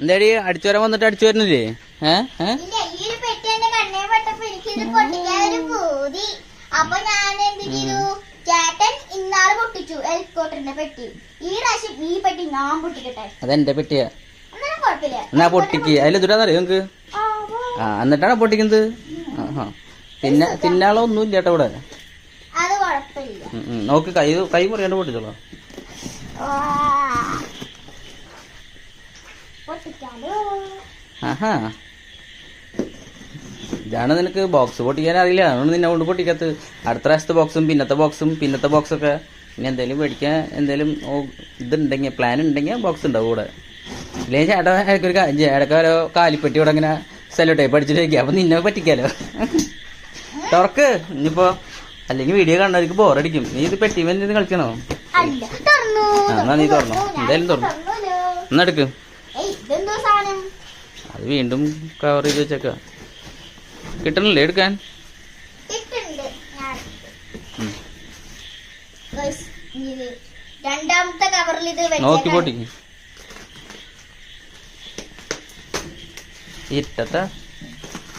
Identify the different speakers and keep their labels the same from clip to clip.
Speaker 1: എന്താടി അടിച്ചു വരാൻ വന്നിട്ട് അടിച്ചു വരുന്നില്ലേ?
Speaker 2: അപ്പൊ ഞാൻ എന്ത് ചെയ്തു, ചേട്ടൻ ഇന്നാള് പൊട്ടിച്ചു ഹെലികോപ്റ്ററിന്റെ പെട്ടി. ഈ പ്രാവശ്യം ഈ പെട്ടി ഞാൻ പൊട്ടിക്കട്ടെ.
Speaker 1: അതെന്റെ പെട്ടിയാ.
Speaker 2: കുഴപ്പമില്ല,
Speaker 1: എന്നാ പൊട്ടിക്ക്. അതിലെന്താന്നറിയോ നിങ്ങക്ക്? എന്നിട്ടാണ് പൊട്ടിക്കുന്നത്. പിന്നെ തിന്നാളൊന്നും ഇല്ല കേട്ടോ ഇവിടെ.
Speaker 2: അത് കുഴപ്പമില്ല.
Speaker 1: നോക്ക്, കൈ മുറിയാണ്ട് പൊട്ടിച്ചോളാം. ആഹാ, ഇതാണ് നിനക്ക് ബോക്സ് പൊട്ടിക്കാൻ അറിയില്ല. അതുകൊണ്ട് നിന്നെ കൊണ്ട് പൊട്ടിക്കത്ത്. അടുത്ത പ്രാവശ്യത്തെ ബോക്സും പിന്നത്തെ ബോക്സൊക്കെ ഇനി എന്തെങ്കിലും മേടിക്കാൻ എന്തെങ്കിലും ഇതുണ്ടെങ്കിൽ, പ്ലാൻ ഉണ്ടെങ്കിൽ ബോക്സ് ഉണ്ടാവും കൂടെ. ഇല്ലെങ്കിൽ ചേട്ടാ ഇടയ്ക്ക് ഓരോ കാലിപ്പെട്ടി ഇവിടെ ഇങ്ങനെ സെല്ലോ ടൈപ്പ് അടിച്ചിട്ട് വയ്ക്കുക. അപ്പൊ നിന്നെ പറ്റിക്കാലോ. തുറക്ക് ഇനിയിപ്പോ, അല്ലെങ്കിൽ വീഡിയോ കാണുന്നവർക്ക് ബോറടിക്കും. നീ ഇത് പെട്ടി ഇത് കളിക്കണോ? എന്നാ നീ തുറന്നോ, എന്തായാലും തുറന്നു. എന്നാ എടുക്ക്. അത് വീണ്ടും കവർ ചെയ്ത് വെച്ചേക്ക. കിട്ടണില്ലേ എടുക്കാൻ?
Speaker 2: രണ്ടാമത്തെ കവറിൽ ഇത്
Speaker 1: നോക്കി പൊട്ടിക്ക്. ഇട്ടത്തെ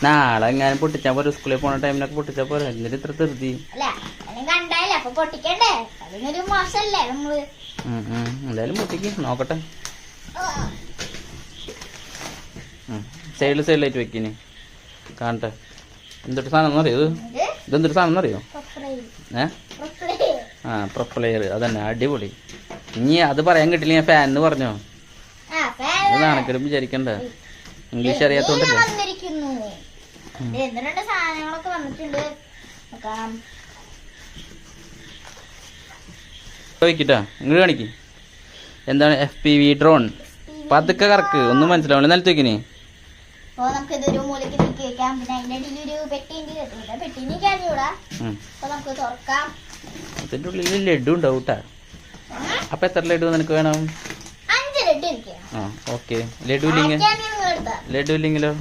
Speaker 1: നാളെ എങ്ങാനും പൊട്ടിച്ചാ പോരെ, സ്കൂളിൽ പോണ ടൈമിലൊക്കെ പൊട്ടിച്ചാ പോരെ. എന്നിട്ട് ഇത്ര തെറുതി എന്തായാലും പൊട്ടിക്ക് നോക്കട്ടെ. സൈഡിലായിട്ട് വെക്കിന് കാണട്ടെ. എന്തൊരു സാധനം അറിയോ ഇത്? ഇതെന്തൊരു സാധനം അറിയോ? പ്രൊപ്പലെയർ. അതന്നെ, അടിപൊളി. ഇനി അത് പറയാൻ കിട്ടില്ല, ഞാൻ ഫാൻ എന്ന് പറഞ്ഞോ. നാണക്കെടും വിചാരിക്കണ്ട, ഇംഗ്ലീഷ് അറിയാത്തോണ്ടല്ലേ.
Speaker 2: സാധനങ്ങളൊക്കെ വന്നിട്ടുണ്ട്.
Speaker 1: ചോദിക്കട്ടാ, ഇങ്ങോട്ട് കാണിക്ക്. എന്താണ് FPV ഡ്രോൺ? പതുക്കെ കറക്ക്, ഒന്നും മനസ്സിലാവില്ല. നിലത്ത് വെക്കിനി.
Speaker 2: അപ്പൊ നമുക്ക് ഇതൊരു മൂലക്ക് നീക്കി വെക്കാം. പിന്നെ അതിന്റെ ഇടയിൽ ഒരു പെട്ടി നീക്കാനിവിടെ. അപ്പൊ നമുക്ക് തുറക്കാം.
Speaker 1: അതിന്റെ ഉള്ളിൽ ലഡു ഉണ്ടാവും കേട്ടാ. അപ്പൊ എത്ര ലഡു നിനക്ക് വേണം?
Speaker 2: 5 ലഡു എനിക്ക്.
Speaker 1: ഓക്കെ. ലഡു ഇല്ലെങ്കിലോ?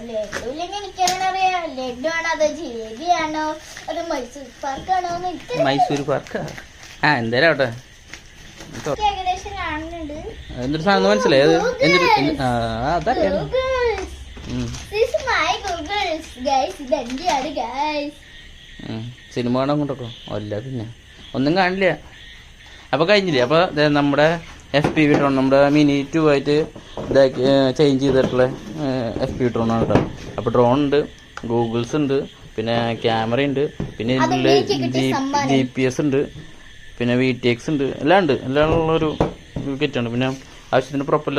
Speaker 2: ലഡു ഇല്ലെങ്കിൽ എനിക്കങ്ങനെ അറിയാം. ലഡു ആണോ അതോ ജിലേബിയാണോ അത് മൈസൂർ പാർക്കാണോ?
Speaker 1: മൈസൂർ പാർക്കാ? എന്തായാലും ആവട്ടെ.
Speaker 2: ഏകദേശം കാണുന്നുണ്ട്.
Speaker 1: എന്തൊരു സാധനം മനസ്സിലായി? അത് എന്തൊരു അതറിയാം. സിനിമ കാണാൻ കൊണ്ടൊക്കെ അല്ല, പിന്നെ ഒന്നും കാണില്ല. അപ്പൊ കഴിഞ്ഞില്ലേ? അപ്പൊ നമ്മുടെ FPV ഡ്രോൺ, നമ്മുടെ മിനി 2 ആയിട്ട് ഇതാക്കി ചേഞ്ച് ചെയ്തിട്ടുള്ള FPV ഡ്രോൺ ആണ് കേട്ടോ. അപ്പൊ ഡ്രോൺ ഉണ്ട്, ഗൂഗിൾസ് ഉണ്ട്, പിന്നെ ക്യാമറ ഉണ്ട്, പിന്നെ ഇതില് GPS ഉണ്ട്, പിന്നെ VTX ഉണ്ട്, എല്ലാം ഉണ്ട്. എല്ലാം ഉള്ളൊരു കിറ്റാണ്. പിന്നെ ആവശ്യത്തിന് പ്രൊപ്പല്ലർ